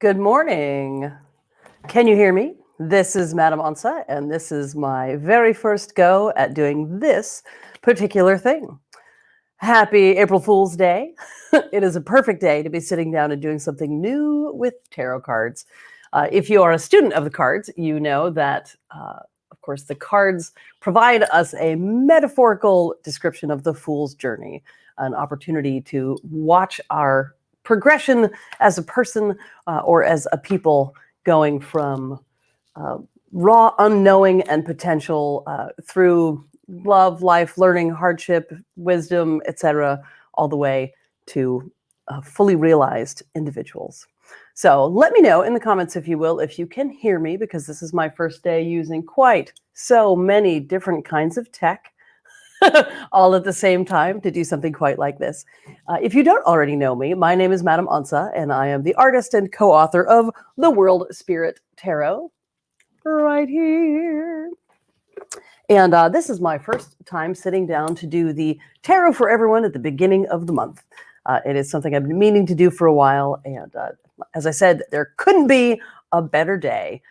Good morning. Can you hear me? This is Madam Onça, and this is my very first go at doing this particular thing. Happy April Fool's Day. It is a perfect day to be sitting down and doing something new with tarot cards. If you are a student of the cards, you know that, of course, the cards provide us a metaphorical description of the fool's journey, an opportunity to watch our progression as a person or as a people going from raw unknowing and potential through love, life, learning, hardship, wisdom, etc., all the way to fully realized individuals. So let me know in the comments, if you will, if you can hear me, because this is my first day using quite so many different kinds of tech all at the same time to do something quite like this. If you don't already know me, my name is Madam Onça, and I am the artist and co-author of The World Spirit Tarot, right here. And this is my first time sitting down to do the tarot for everyone at the beginning of the month. It is something I've been meaning to do for a while, and as I said, there couldn't be a better day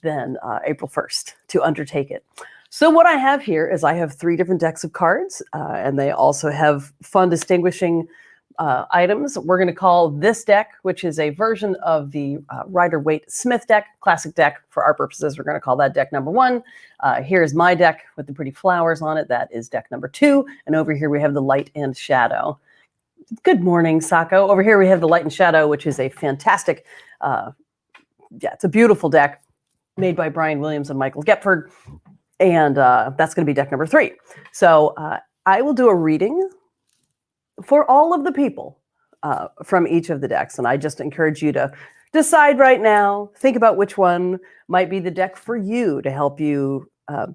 than April 1st to undertake it. So what I have here is I have 3 different decks of cards, and they also have fun distinguishing items. We're going to call this deck, which is a version of the Rider-Waite-Smith deck, classic deck. For our purposes, we're going to call that deck number 1. Here's my deck with the pretty flowers on it. That is deck number 2. And over here we have the Light and Shadow. Good morning, Sako. Over here we have the Light and Shadow, which is a fantastic, it's a beautiful deck made by Brian Williams and Michael Gepford. And that's going to be deck number 3. So I will do a reading for all of the people from each of the decks. And I just encourage you to decide right now, think about which one might be the deck for you to help you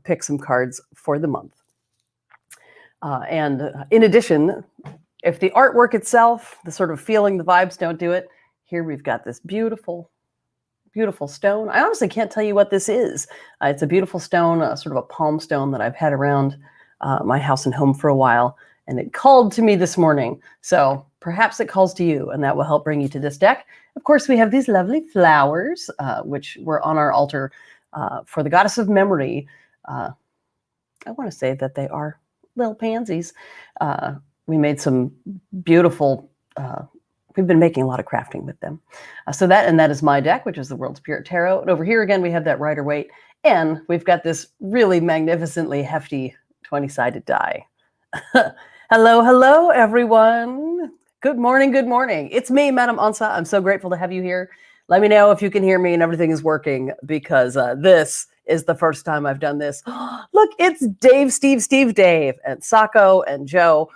pick some cards for the month. And in addition, if the artwork itself, the sort of feeling, the vibes don't do it, here we've got this beautiful stone. I honestly can't tell you what this is. It's a beautiful stone, sort of a palm stone that I've had around my house and home for a while, and it called to me this morning. So perhaps it calls to you, and that will help bring you to this deck. Of course, we have these lovely flowers, which were on our altar for the goddess of memory. I want to say that they are little pansies. We made some beautiful we've been making a lot of crafting with them. So that is my deck, which is the World Spirit Tarot. And over here again, we have that Rider-Waite. And we've got this really magnificently hefty 20-sided die. Hello, everyone. Good morning, good morning. It's me, Madam Onça. I'm so grateful to have you here. Let me know if you can hear me and everything is working, because this is the first time I've done this. Look, it's Dave, Steve, Dave, and Sako and Joe.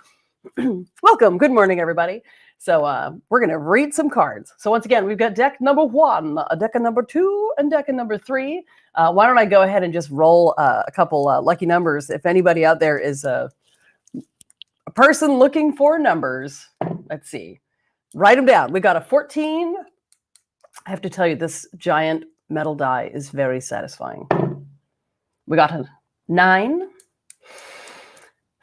Welcome. Good morning, everybody. So we're going to read some cards. So once again, we've got deck number 1, a deck number 2, and deck number 3. Why don't I go ahead and just roll a couple lucky numbers. If anybody out there is a person looking for numbers, let's see. Write them down. We got a 14. I have to tell you, this giant metal die is very satisfying. We got a 9.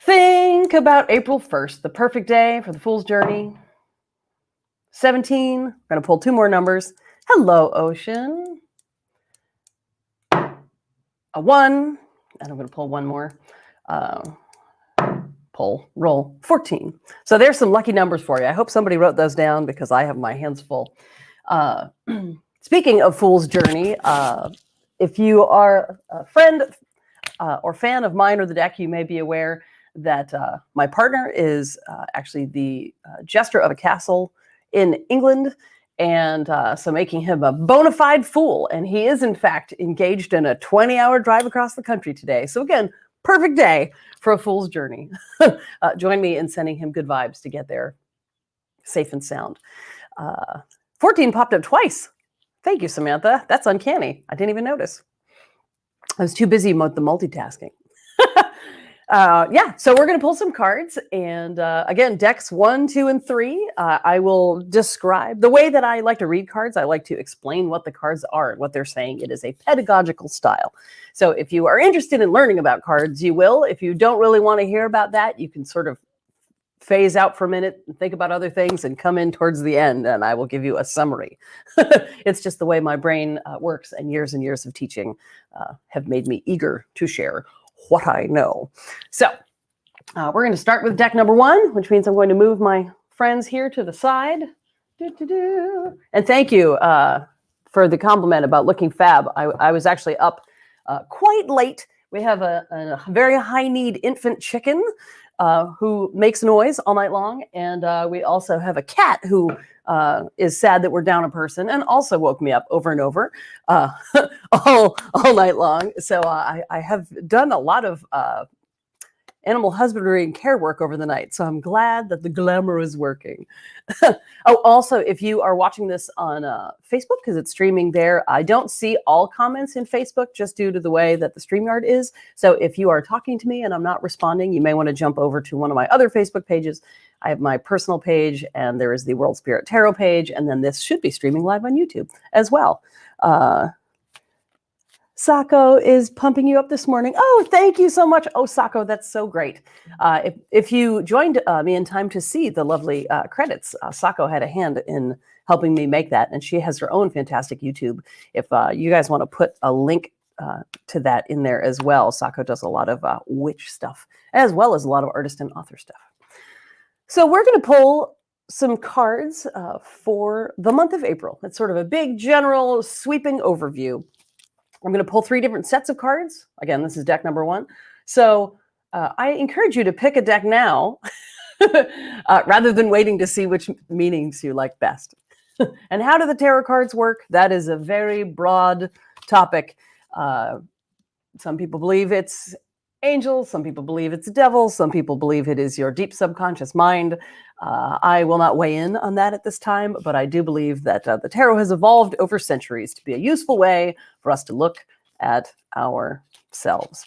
Think about April 1st, the perfect day for the Fool's Journey. 17. We're going to pull 2 more numbers. Hello, Ocean. A 1. And I'm going to pull 1 more. Roll 14. So there's some lucky numbers for you. I hope somebody wrote those down, because I have my hands full. Speaking of Fool's Journey, if you are a friend or fan of mine or the deck, you may be aware that my partner is actually the jester of a castle in England, and so making him a bona fide fool. And he is, in fact, engaged in a 20-hour drive across the country today. So again, perfect day for a fool's journey. Join me in sending him good vibes to get there safe and sound. 14 popped up twice. Thank you, Samantha. That's uncanny. I didn't even notice. I was too busy with the multitasking. So we're going to pull some cards, and again, decks 1, 2, and 3. I will describe the way that I like to read cards. I like to explain what the cards are and what they're saying. It is a pedagogical style. So if you are interested in learning about cards, you will. If you don't really want to hear about that, you can sort of phase out for a minute and think about other things and come in towards the end, and I will give you a summary. It's just the way my brain works, and years of teaching have made me eager to share what I know. So we're going to start with deck number 1, which means I'm going to move my friends here to the side. And thank you for the compliment about looking fab. I was actually up quite late. We have a very high-need infant chicken who makes noise all night long. And we also have a cat who is sad that we're down a person and also woke me up over and over all night long. So I have done a lot of animal husbandry and care work over the night. So I'm glad that the glamour is working. Oh, also, if you are watching this on Facebook, because it's streaming there, I don't see all comments in Facebook just due to the way that the StreamYard is. So if you are talking to me and I'm not responding, you may want to jump over to one of my other Facebook pages. I have my personal page, and there is the World Spirit Tarot page, and then this should be streaming live on YouTube as well. Sako is pumping you up this morning. Oh, thank you so much. Oh, Sako, that's so great. If you joined me in time to see the lovely credits, Sako had a hand in helping me make that, and she has her own fantastic YouTube. If you guys want to put a link to that in there as well, Sako does a lot of witch stuff, as well as a lot of artist and author stuff. So we're going to pull some cards for the month of April. It's sort of a big, general, sweeping overview. I'm going to pull 3 different sets of cards. Again, this is deck number 1. So I encourage you to pick a deck now rather than waiting to see which meanings you like best. And how do the tarot cards work? That is a very broad topic. Some people believe it's angels. Some people believe it's devil. Some people believe it is your deep subconscious mind. I will not weigh in on that at this time, but I do believe that the tarot has evolved over centuries to be a useful way for us to look at ourselves.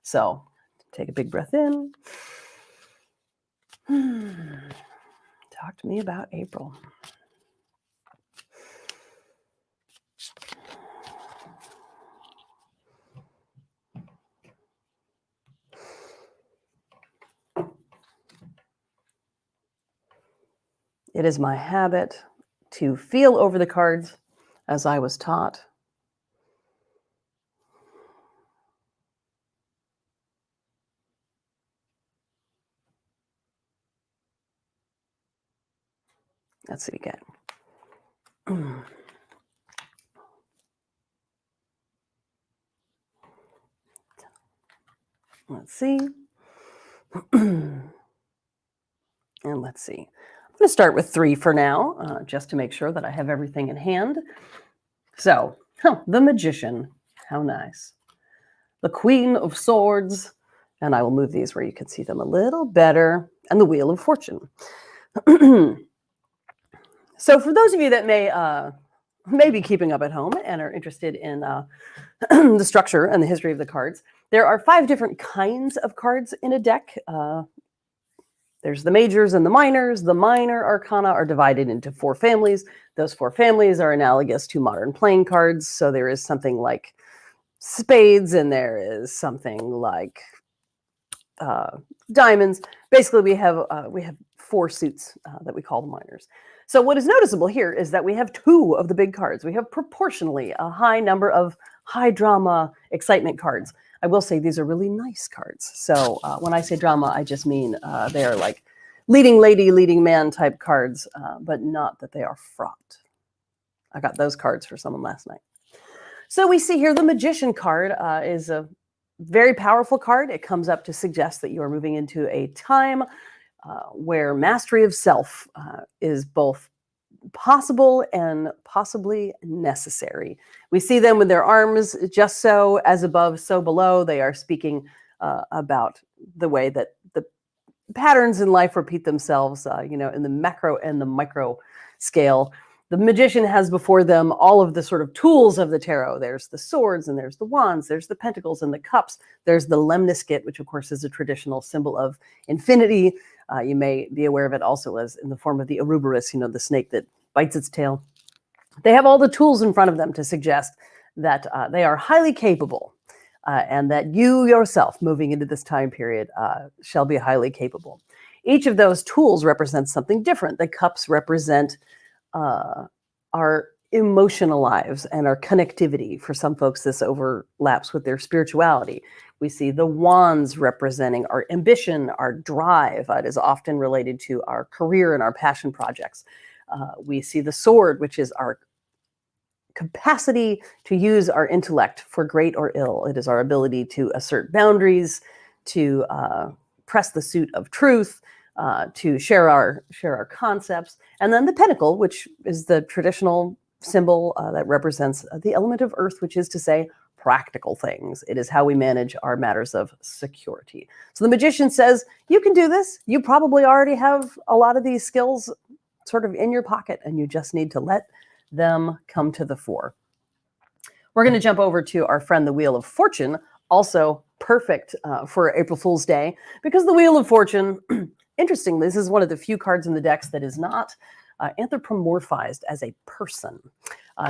So take a big breath in. Talk to me about April. It is my habit to feel over the cards as I was taught. Let's see again. Let's see. And let's see. I'm going to start with 3 for now, just to make sure that I have everything in hand. So, the Magician. How nice. The Queen of Swords. And I will move these where you can see them a little better. And the Wheel of Fortune. So for those of you that may be keeping up at home and are interested in the structure and the history of the cards, there are 5 different kinds of cards in a deck. There's the majors and the minors. The minor arcana are divided into 4 families. Those 4 families are analogous to modern playing cards. So there is something like spades, and there is something like diamonds. Basically, we have 4 suits that we call the minors. So what is noticeable here is that we have 2 of the big cards. We have proportionally a high number of high drama excitement cards. I will say these are really nice cards. So when I say drama, I just mean they are like leading lady, leading man type cards, but not that they are fraught. I got those cards for someone last night. So we see here the Magician card is a very powerful card. It comes up to suggest that you are moving into a time where mastery of self is both possible and possibly necessary. We see them with their arms just so, as above, so below. They are speaking about the way that the patterns in life repeat themselves, in the macro and the micro scale. The Magician has before them all of the sort of tools of the tarot. There's the swords, and there's the wands, there's the pentacles and the cups. There's the lemniscate, which of course is a traditional symbol of infinity. You may be aware of it also as in the form of the Ouroboros, the snake that bites its tail. They have all the tools in front of them to suggest that they are highly capable and that you yourself, moving into this time period, shall be highly capable. Each of those tools represents something different. The cups represent our emotional lives and our connectivity. For some folks, this overlaps with their spirituality. We see the wands representing our ambition, our drive. It is often related to our career and our passion projects. We see the sword, which is our capacity to use our intellect for great or ill. It is our ability to assert boundaries, to press the suit of truth, to share our concepts. And then the pentacle, which is the traditional symbol that represents the element of earth, which is to say practical things. It is how we manage our matters of security. So the magician says, you can do this. You probably already have a lot of these skills sort of in your pocket, and you just need to let them come to the fore. We're going to jump over to our friend, the Wheel of Fortune, also perfect for April Fool's Day, because the Wheel of Fortune, interestingly, this is one of the few cards in the decks that is not anthropomorphized as a person.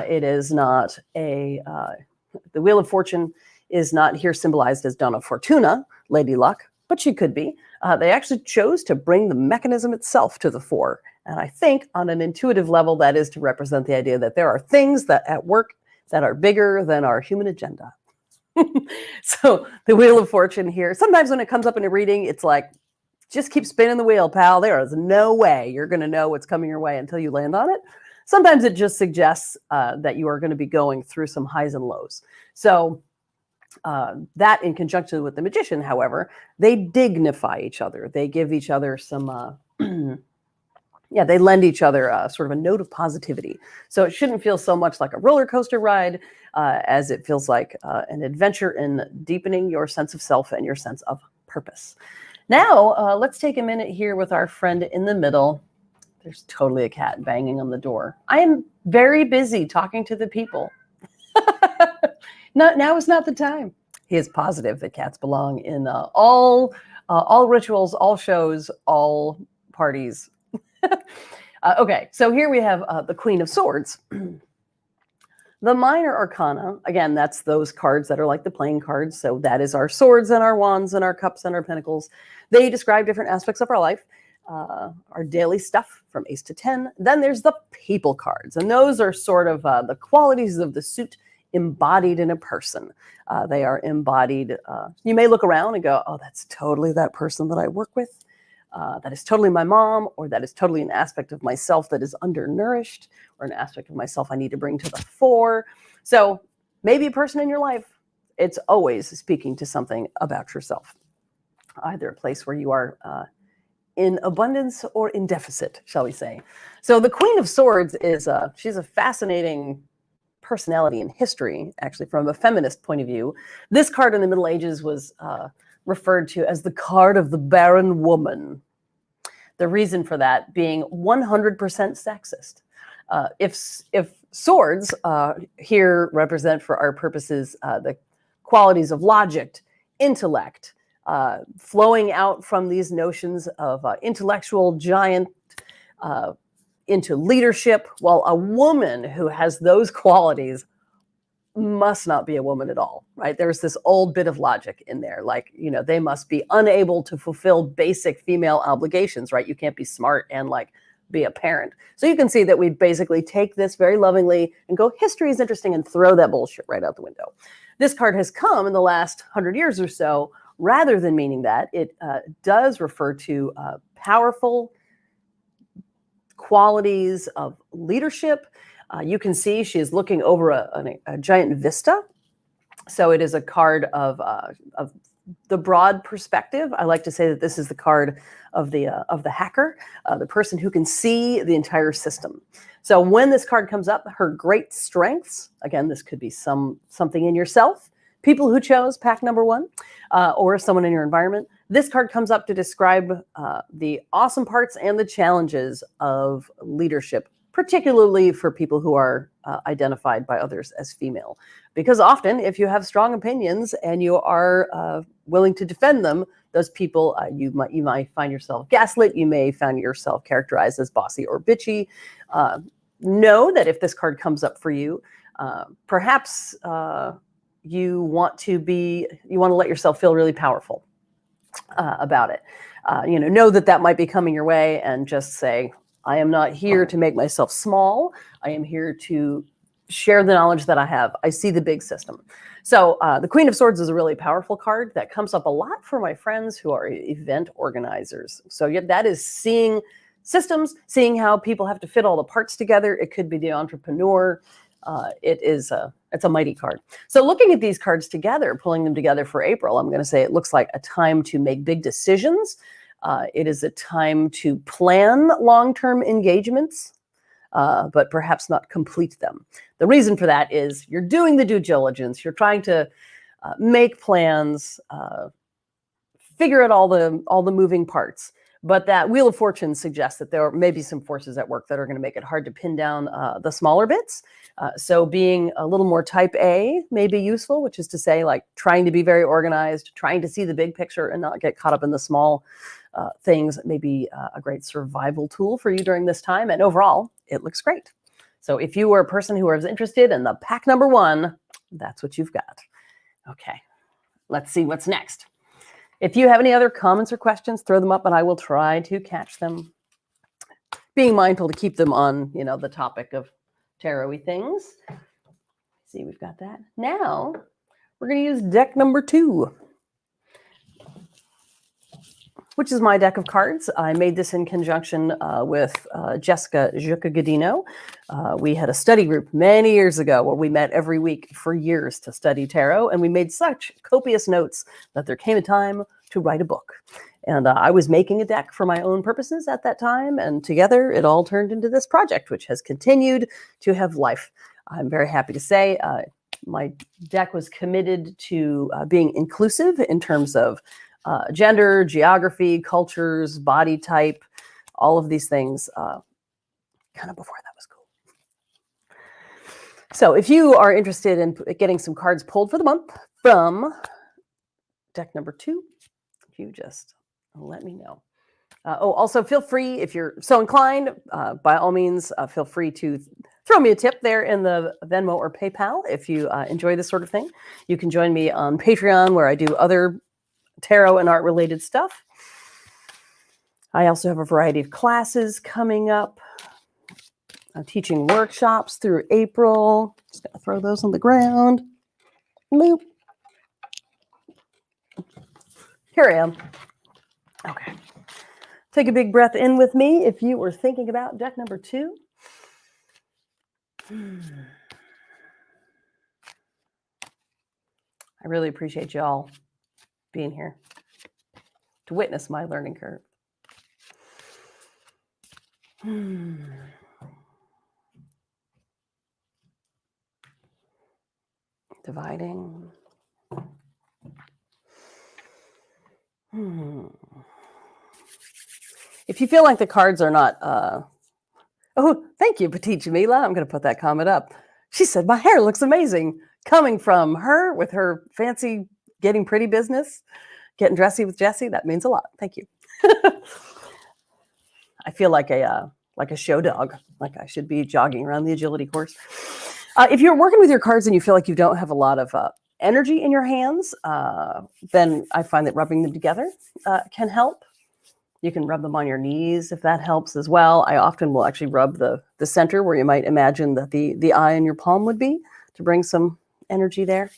It is not the Wheel of Fortune is not here symbolized as Donna Fortuna, Lady Luck, but she could be. They actually chose to bring the mechanism itself to the fore. And I think on an intuitive level, that is to represent the idea that there are things that at work that are bigger than our human agenda. So the Wheel of Fortune here, sometimes when it comes up in a reading, it's like, just keep spinning the wheel, pal. There is no way you're going to know what's coming your way until you land on it. Sometimes it just suggests that you are going to be going through some highs and lows. So that in conjunction with the magician, however, they dignify each other. They give each other some, they lend each other sort of a note of positivity. So it shouldn't feel so much like a roller coaster ride as it feels like an adventure in deepening your sense of self and your sense of purpose. Now, let's take a minute here with our friend in the middle. There's totally a cat banging on the door. I am very busy talking to the people. Now is not the time. He is positive that cats belong in all rituals, all shows, all parties. Okay, so here we have the Queen of Swords. The minor arcana, again, that's those cards that are like the playing cards. So that is our swords and our wands and our cups and our pentacles. They describe different aspects of our life, our daily stuff from ace to 10. Then there's the people cards. And those are sort of the qualities of the suit embodied in a person. They are embodied. You may look around and go, oh, that's totally that person that I work with. That is totally my mom, or that is totally an aspect of myself that is undernourished, or an aspect of myself I need to bring to the fore. So maybe a person in your life, it's always speaking to something about yourself, either a place where you are in abundance or in deficit, shall we say. So the Queen of Swords is she's a fascinating personality in history, actually, from a feminist point of view. This card in the Middle Ages was referred to as the card of the barren woman. The reason for that being 100% sexist. If swords here represent for our purposes the qualities of logic, intellect, flowing out from these notions of intellectual giant into leadership, well, a woman who has those qualities must not be a woman at all, right? There's this old bit of logic in there, like, they must be unable to fulfill basic female obligations, right? You can't be smart and like be a parent. So you can see that we basically take this very lovingly and go, history is interesting, and throw that bullshit right out the window. This card has come in the last 100 years or so, rather than meaning that, it does refer to powerful qualities of leadership. You can see she is looking over a giant vista. So it is a card of the broad perspective. I like to say that this is the card of the hacker, the person who can see the entire system. So when this card comes up, her great strengths, again, this could be something in yourself, people who chose pack number 1, or someone in your environment. This card comes up to describe the awesome parts and the challenges of leadership, particularly for people who are identified by others as female. Because often, if you have strong opinions and you are willing to defend them, those people, you might find yourself gaslit. You may find yourself characterized as bossy or bitchy. Know that if this card comes up for you, perhaps you want to let yourself feel really powerful about it. know that that might be coming your way and just say, I am not here to make myself small. I am here to share the knowledge that I have. I see the big system. So the Queen of Swords is a really powerful card that comes up a lot for my friends who are event organizers. So yeah, that is seeing systems, seeing how people have to fit all the parts together. It could be the entrepreneur. It's a mighty card. So looking at these cards together, pulling them together for April, I'm going to say it looks like a time to make big decisions. It is a time to plan long-term engagements, but perhaps not complete them. The reason for that is you're doing the due diligence. You're trying to make plans, figure out all the moving parts. But that Wheel of Fortune suggests that there may be some forces at work that are going to make it hard to pin down the smaller bits. So being a little more type A may be useful, which is to say, like trying to be very organized, trying to see the big picture and not get caught up in the small things may be a great survival tool for you during this time. And overall, it looks great. So if you are a person who is interested in the pack number 1, that's what you've got. Okay, let's see what's next. If you have any other comments or questions, throw them up and I will try to catch them. Being mindful to keep them on, the topic of tarot-y things. See, we've got that. Now, we're going to use deck number 2, which is my deck of cards. I made this in conjunction with Jessica Juca-Godino. We had a study group many years ago where we met every week for years to study tarot, and we made such copious notes that there came a time to write a book. And I was making a deck for my own purposes at that time, and together it all turned into this project, which has continued to have life. I'm very happy to say my deck was committed to being inclusive in terms of gender, geography, cultures, body type, all of these things, kind of before that was cool. So if you are interested in getting some cards pulled for the month from deck number 2, you just let me know. Also feel free, if you're so inclined, by all means, feel free to throw me a tip there in the Venmo or PayPal if you enjoy this sort of thing. You can join me on Patreon, where I do other tarot and art related stuff. I also have a variety of classes coming up. I'm teaching workshops through April. Just gonna throw those on the ground. Boop. Here I am. Okay. Take a big breath in with me if you were thinking about deck number 2. I really appreciate y'all being here to witness my learning curve. Dividing. If you feel like the cards are not, oh, thank you, Petite Jamila. I'm going to put that comment up. She said, my hair looks amazing. Coming from her with her fancy getting pretty business, getting dressy with Jessie, that means a lot. Thank you. I feel like a show dog, like I should be jogging around the agility course. If you're working with your cards and you feel like you don't have a lot of energy in your hands, then I find that rubbing them together can help. You can rub them on your knees if that helps as well. I often will actually rub the center where you might imagine that the eye in your palm would be, to bring some energy there.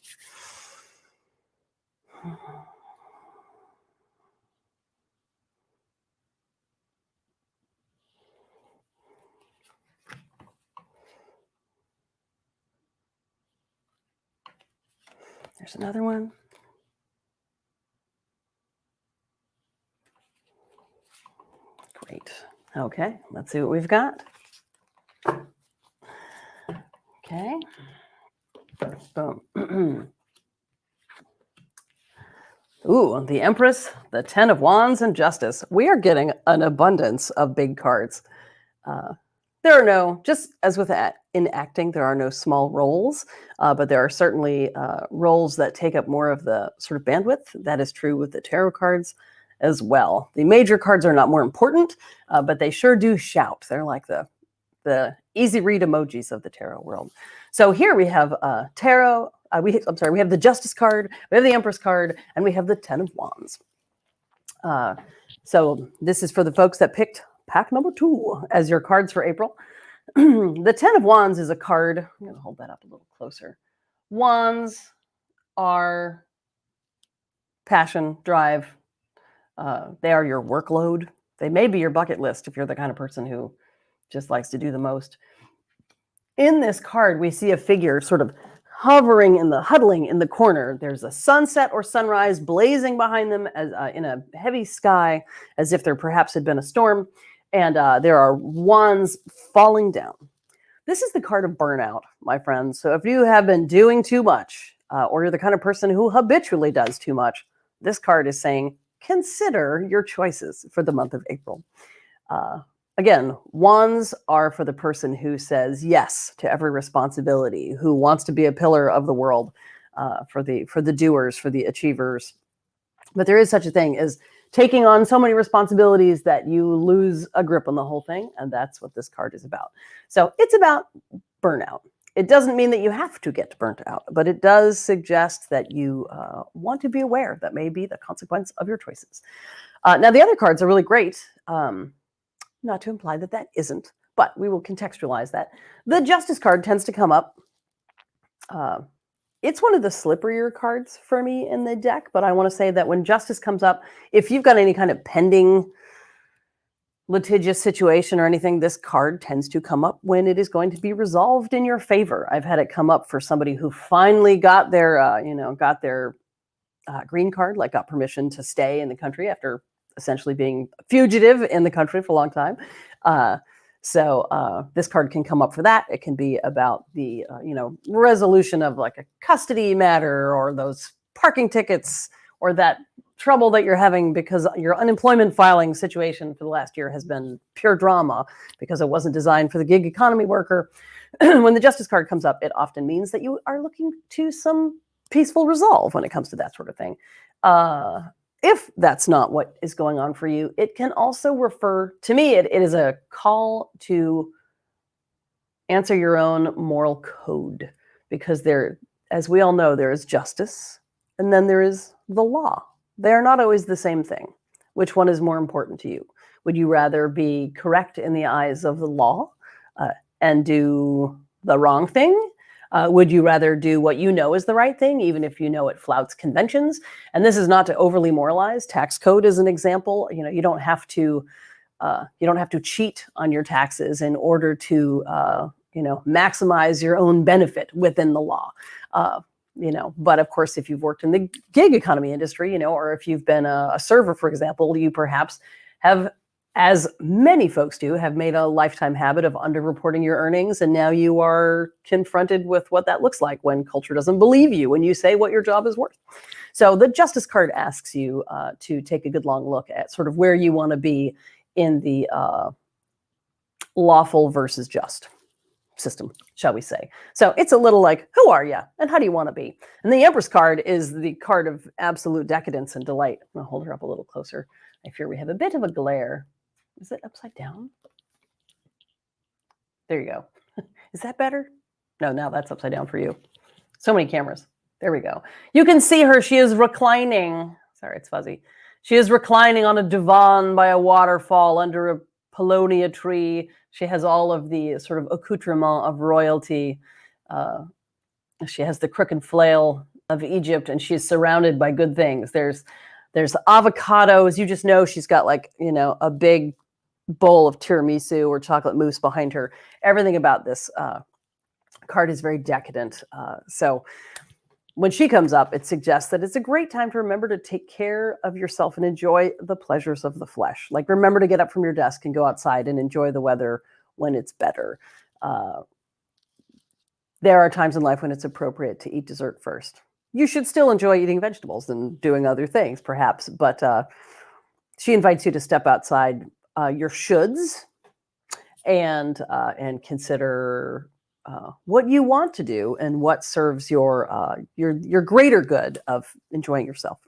There's another one. Great. Okay, let's see what we've got. Okay. Boom. Ooh, the Empress, the 10 of Wands, and Justice. We are getting an abundance of big cards. There are no, just as with in acting, there are no small roles, but there are certainly roles that take up more of the sort of bandwidth. That is true with the tarot cards as well. The major cards are not more important, but they sure do shout. They're like the easy read emojis of the tarot world. So here we have tarot. We have the Justice card, we have the Empress card, and we have the 10 of Wands. So this is for the folks that picked pack number 2 as your cards for April. The 10 of Wands is a card. I'm going to hold that up a little closer. Wands are passion, drive. They are your workload. They may be your bucket list if you're the kind of person who just likes to do the most. In this card, we see a figure sort of huddling in the corner. There's a sunset or sunrise blazing behind them as in a heavy sky, as if there perhaps had been a storm. And there are wands falling down. This is the card of burnout, my friends. So if you have been doing too much, or you're the kind of person who habitually does too much, this card is saying, consider your choices for the month of April. Again, wands are for the person who says yes to every responsibility, who wants to be a pillar of the world, for the doers, for the achievers. But there is such a thing as taking on so many responsibilities that you lose a grip on the whole thing, and that's what this card is about. So it's about burnout. It doesn't mean that you have to get burnt out, but it does suggest that you want to be aware that may be the consequence of your choices. Now, the other cards are really great. Not to imply that that isn't, but we will contextualize that. The Justice card tends to come up. It's one of the slipperier cards for me in the deck, but I want to say that when Justice comes up, if you've got any kind of pending litigious situation or anything, this card tends to come up when it is going to be resolved in your favor. I've had it come up for somebody who finally got their, green card, like got permission to stay in the country after essentially being a fugitive in the country for a long time. So this card can come up for that. It can be about the, resolution of like a custody matter, or those parking tickets, or that trouble that you're having because your unemployment filing situation for the last year has been pure drama because it wasn't designed for the gig economy worker. When the Justice card comes up, it often means that you are looking to some peaceful resolve when it comes to that sort of thing. If that's not what is going on for you, it can also refer, to me, it is a call to answer your own moral code, because there, as we all know, there is justice and then there is the law. They are not always the same thing. Which one is more important to you? Would you rather be correct in the eyes of the law and do the wrong thing? Would you rather do what you know is the right thing, even if you know it flouts conventions? And this is not to overly moralize. Tax code is an example. You don't have to cheat on your taxes in order to maximize your own benefit within the law. But of course, if you've worked in the gig economy industry, or if you've been a server, for example, you perhaps have, as many folks do, have made a lifetime habit of underreporting your earnings. And now you are confronted with what that looks like when culture doesn't believe you when you say what your job is worth. So the Justice card asks you to take a good long look at sort of where you want to be in the lawful versus just system, shall we say. So it's a little like, who are you and how do you want to be? And the Empress card is the card of absolute decadence and delight. I'm going to hold her up a little closer. I fear we have a bit of a glare. Is it upside down? There you go. Is that better? No, now that's upside down for you. So many cameras. There we go. You can see her. She is reclining. Sorry, it's fuzzy. She is reclining on a divan by a waterfall under a paulownia tree. She has all of the sort of accoutrement of royalty. She has the crook and flail of Egypt, and she's surrounded by good things. There's avocados. You just know she's got like, a big bowl of tiramisu or chocolate mousse behind her. Everything about this card is very decadent. So when she comes up, it suggests that it's a great time to remember to take care of yourself and enjoy the pleasures of the flesh. Like, remember to get up from your desk and go outside and enjoy the weather when it's better. There are times in life when it's appropriate to eat dessert first. You should still enjoy eating vegetables and doing other things, perhaps, but she invites you to step outside your shoulds and consider what you want to do and what serves your greater good of enjoying yourself,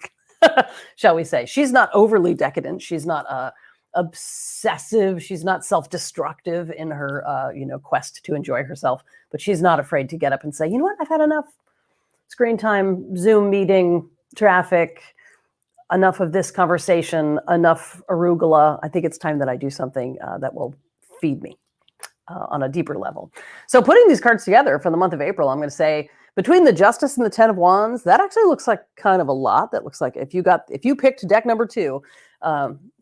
shall we say. She's not overly decadent. She's not obsessive. She's not self-destructive in her quest to enjoy herself, but she's not afraid to get up and say, you know what, I've had enough screen time, Zoom meeting, traffic. enough of this conversation, enough arugula. I think it's time that I do something that will feed me on a deeper level. So putting these cards together for the month of April, I'm going to say between the Justice and the Ten of Wands, that actually looks like kind of a lot. That looks like if you picked deck number 2,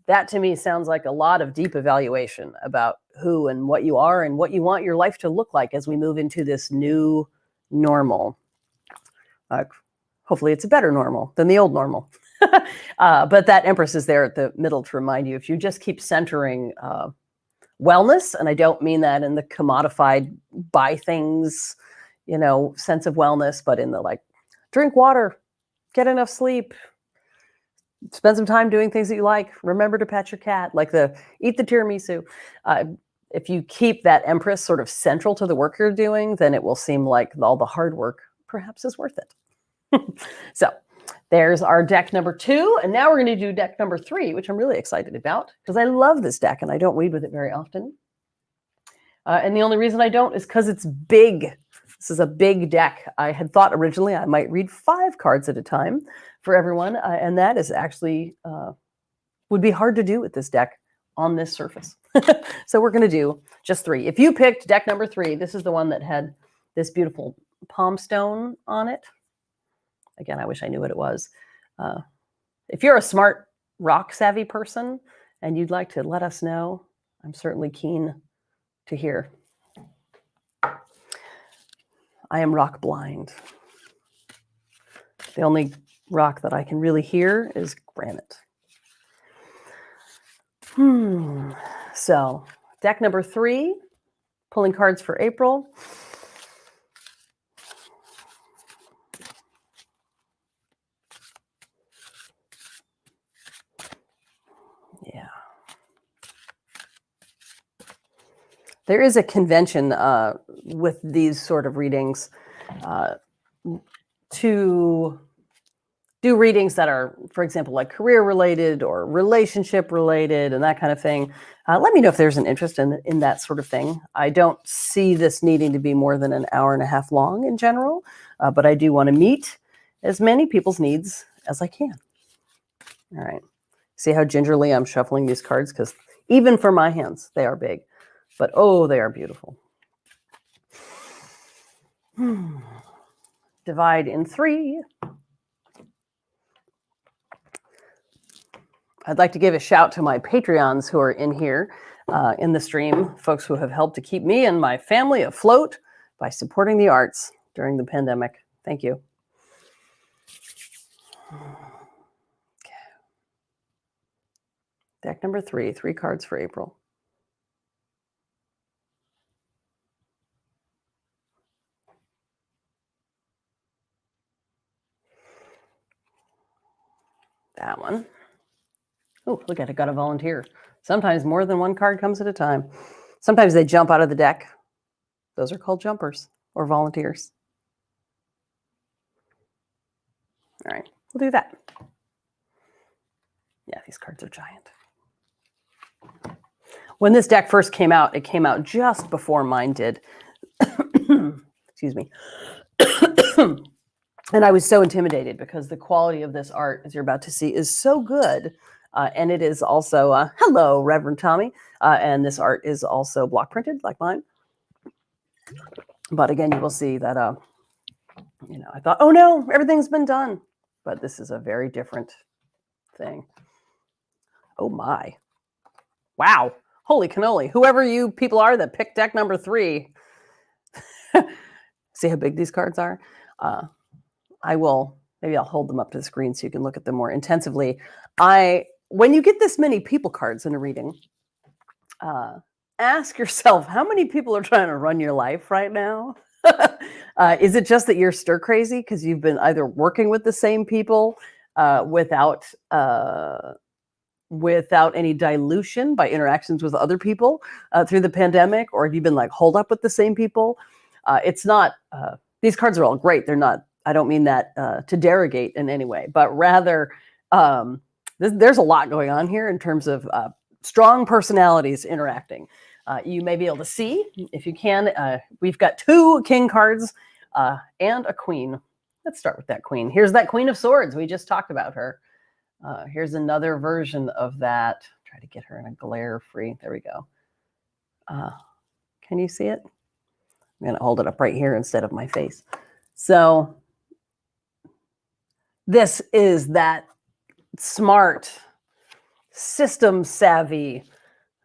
that to me sounds like a lot of deep evaluation about who and what you are and what you want your life to look like as we move into this new normal. Hopefully it's a better normal than the old normal. But that Empress is there at the middle to remind you, if you just keep centering wellness, and I don't mean that in the commodified buy things, sense of wellness, but in the like, drink water, get enough sleep, spend some time doing things that you like, remember to pet your cat, like eat the tiramisu. If you keep that Empress sort of central to the work you're doing, then it will seem like all the hard work perhaps is worth it. So there's our deck number 2. And now we're going to do deck number 3, which I'm really excited about because I love this deck and I don't read with it very often. And the only reason I don't is because it's big. This is a big deck. I had thought originally I might read 5 cards at a time for everyone. And that is actually would be hard to do with this deck on this surface. So we're going to do just 3. If you picked deck number 3, this is the one that had this beautiful palm stone on it. Again, I wish I knew what it was. If you're a smart rock savvy person and you'd like to let us know, I'm certainly keen to hear. I am rock blind. The only rock that I can really hear is granite. So deck number 3, pulling cards for April. Yeah. There is a convention with these sort of readings to do readings that are, for example, like career related or relationship related and that kind of thing. Let me know if there's an interest in that sort of thing. I don't see this needing to be more than an hour and a half long in general, but I do want to meet as many people's needs as I can. All right. See how gingerly I'm shuffling these cards? Because even for my hands, they are big. But oh, they are beautiful. Divide in 3. I'd like to give a shout to my Patreons who are in here in the stream, folks who have helped to keep me and my family afloat by supporting the arts during the pandemic. Thank you. Okay. Deck number 3, 3 cards for April. That one. Oh, look at it, got a volunteer. Sometimes more than one card comes at a time. Sometimes they jump out of the deck. Those are called jumpers or volunteers. All right, we'll do that. Yeah, these cards are giant. When this deck first came out, it came out just before mine did. Excuse me. And I was so intimidated because the quality of this art, as you're about to see, is so good. And it is also, hello, Reverend Tommy. And this art is also block printed like mine. But again, you will see that, I thought, oh no, everything's been done. But this is a very different thing. Oh my. Wow. Holy cannoli. Whoever you people are that picked deck number 3. See how big these cards are? Maybe I'll hold them up to the screen so you can look at them more intensively. When you get this many people cards in a reading, ask yourself, how many people are trying to run your life right now? Is it just that you're stir crazy because you've been either working with the same people without any dilution by interactions with other people through the pandemic, or have you been like holed up with the same people? It's not, these cards are all great. They're not, I don't mean that to derogate in any way, but rather there's a lot going on here in terms of strong personalities interacting. You may be able to see, if you can, we've got 2 king cards and a queen. Let's start with that queen. Here's that Queen of Swords. We just talked about her. Here's another version of that. Try to get her in a glare free. There we go. Can you see it? I'm going to hold it up right here instead of my face. So this is that smart, system savvy,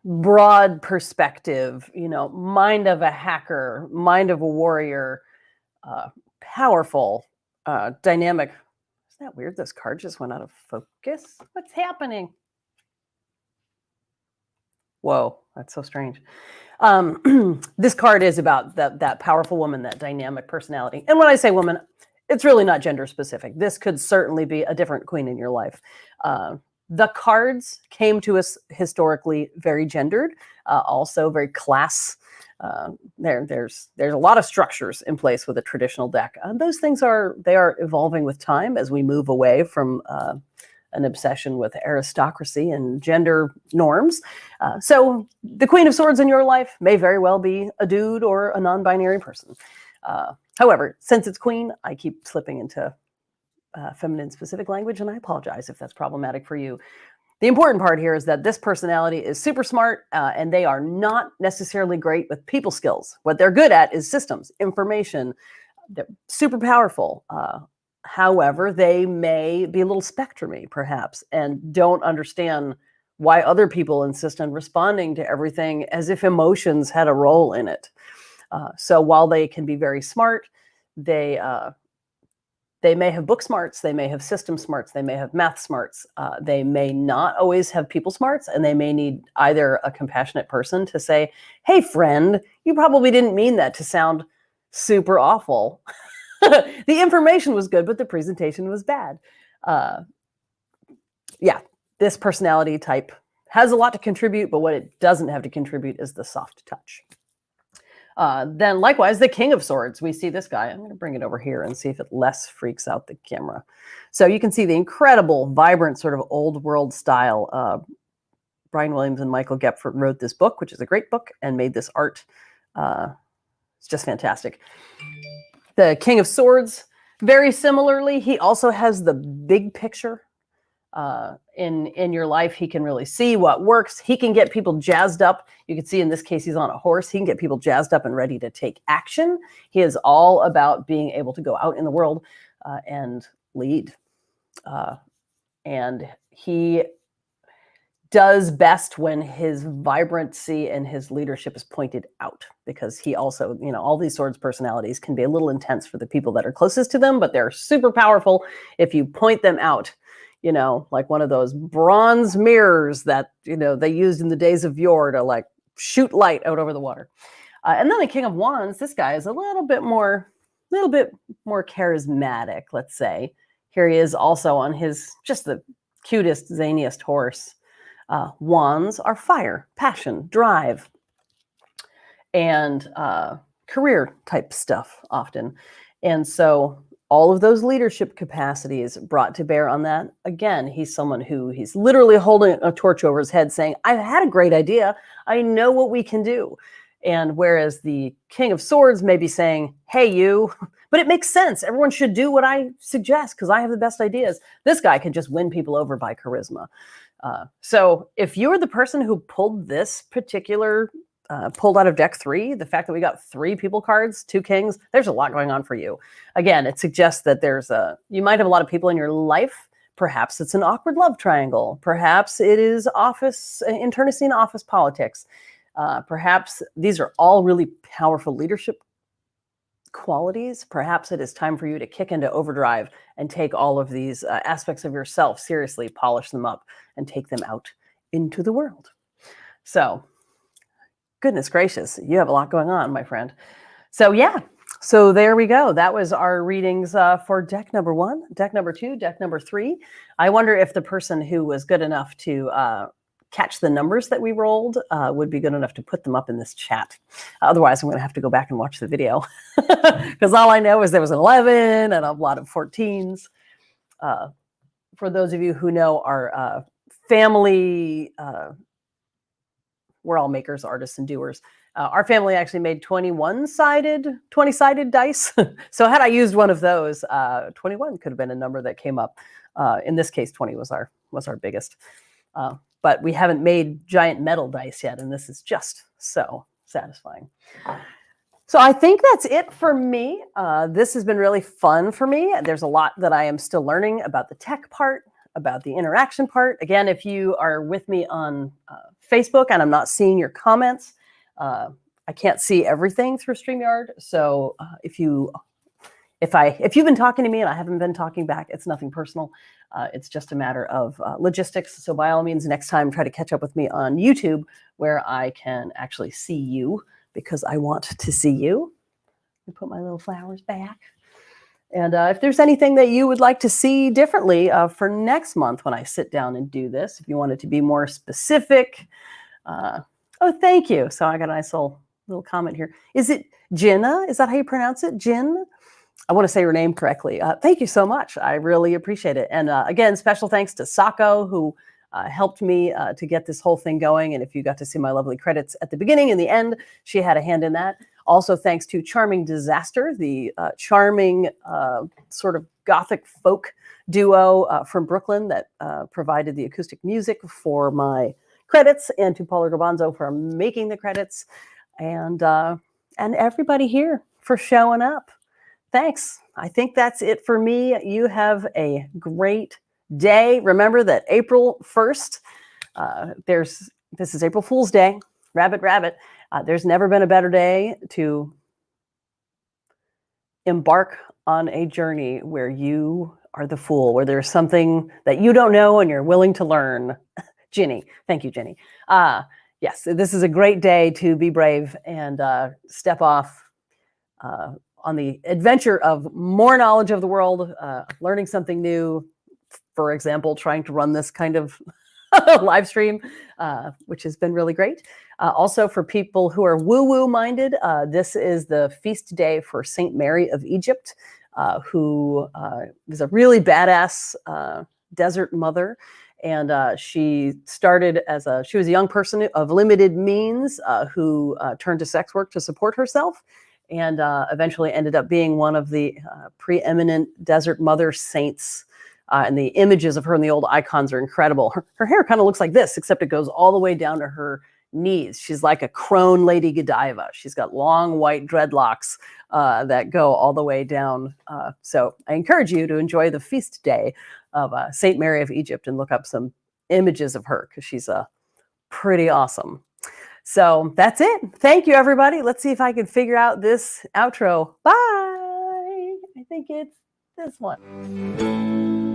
broad perspective, mind of a hacker, mind of a warrior, powerful, dynamic. Isn't that weird? This card just went out of focus. What's happening? Whoa, that's so strange. This card is about that powerful woman, that dynamic personality. And when I say woman, it's really not gender specific. This could certainly be a different queen in your life. The cards came to us historically very gendered, also very class. There's a lot of structures in place with a traditional deck. Those things are evolving with time as we move away from an obsession with aristocracy and gender norms. So the Queen of Swords in your life may very well be a dude or a non-binary person. However, since it's queen, I keep slipping into feminine specific language, and I apologize if that's problematic for you. The important part here is that this personality is super smart, and they are not necessarily great with people skills. What they're good at is systems, information. They're super powerful. However, they may be a little spectrumy, perhaps, and don't understand why other people insist on responding to everything as if emotions had a role in it. So while they can be very smart, they may have book smarts, they may have system smarts, they may have math smarts. They may not always have people smarts, and they may need either a compassionate person to say, hey, friend, you probably didn't mean that to sound super awful. The information was good, but the presentation was bad. Yeah, this personality type has a lot to contribute, but what it doesn't have to contribute is the soft touch. Then likewise, the King of Swords. We see this guy. I'm going to bring it over here and see if it less freaks out the camera. So you can see the incredible, vibrant, sort of old world style. Brian Williams and Michael Gepford wrote this book, which is a great book, and made this art. It's just fantastic. The King of Swords, very similarly, he also has the big picture. In your life, he can really see what works. He can get people jazzed up. You can see in this case, he's on a horse. He can get people jazzed up and ready to take action. He is all about being able to go out in the world and lead. And he does best when his vibrancy and his leadership is pointed out, because he also, all these swords personalities can be a little intense for the people that are closest to them, but they're super powerful if you point them out. Like one of those bronze mirrors that, they used in the days of yore to like shoot light out over the water. And then the King of Wands, this guy is a little bit more charismatic, let's say. Here he is also on his, just the cutest, zaniest horse. Wands are fire, passion, drive, and career type stuff often. And so all of those leadership capacities brought to bear on that. Again, he's someone who he's literally holding a torch over his head saying, I've had a great idea. I know what we can do. And whereas the King of Swords may be saying, hey, you, but it makes sense. Everyone should do what I suggest because I have the best ideas. This guy can just win people over by charisma. So if you're the person who pulled this particular pulled out of deck 3, the fact that we got 3 people cards, 2 kings, there's a lot going on for you. Again, it suggests that you might have a lot of people in your life. Perhaps it's an awkward love triangle. Perhaps it is internecine office politics. Perhaps these are all really powerful leadership qualities. Perhaps it is time for you to kick into overdrive and take all of these aspects of yourself seriously, polish them up, and take them out into the world. So, goodness gracious, you have a lot going on, my friend. So yeah, so there we go. That was our readings for deck number 1, deck number 2, deck number 3. I wonder if the person who was good enough to catch the numbers that we rolled would be good enough to put them up in this chat. Otherwise, I'm going to have to go back and watch the video because all I know is there was an 11 and a lot of 14s. For those of you who know our family, we're all makers, artists, and doers. Our family actually made 20-sided dice. So had I used one of those, 21 could have been a number that came up. In this case, 20 was our was our biggest. But we haven't made giant metal dice yet, and this is just so satisfying. So I think that's it for me. This has been really fun for me. There's a lot that I am still learning about the tech part, about the interaction part. Again, if you are with me on Facebook and I'm not seeing your comments, I can't see everything through StreamYard. So if you've been talking to me and I haven't been talking back, it's nothing personal. It's just a matter of logistics. So by all means, next time, try to catch up with me on YouTube where I can actually see you, because I want to see you. I put my little flowers back. And if there's anything that you would like to see differently for next month when I sit down and do this, if you want it to be more specific. Oh, thank you. So I got a nice little comment here. Is it Jinna? Is that how you pronounce it? Jin? I want to say your name correctly. Thank you so much. I really appreciate it. And again, special thanks to Sako, who helped me to get this whole thing going. And if you got to see my lovely credits at the beginning and the end, she had a hand in that. Also, thanks to Charming Disaster, the charming sort of gothic folk duo from Brooklyn that provided the acoustic music for my credits, and to Paula Garbanzo for making the credits, and everybody here for showing up. Thanks. I think that's it for me. You have a great day. Remember that April 1st, this is April Fool's Day. Rabbit, rabbit. There's never been a better day to embark on a journey where you are the fool, where there's something that you don't know and you're willing to learn. Ginny. Thank you, Ginny. Yes, this is a great day to be brave and step off on the adventure of more knowledge of the world, learning something new. For example, trying to run this kind of live stream, which has been really great. Also, for people who are woo-woo minded, this is the feast day for Saint Mary of Egypt, who is a really badass desert mother. And she started she was a young person of limited means who turned to sex work to support herself, and eventually ended up being one of the preeminent desert mother saints. And the images of her and the old icons are incredible. Her hair kind of looks like this, except it goes all the way down to her knees. She's like a crone Lady Godiva. She's got long white dreadlocks that go all the way down. So I encourage you to enjoy the feast day of Saint Mary of Egypt and look up some images of her, because she's pretty awesome. So that's it. Thank you, everybody. Let's see if I can figure out this outro. Bye. I think it's this one.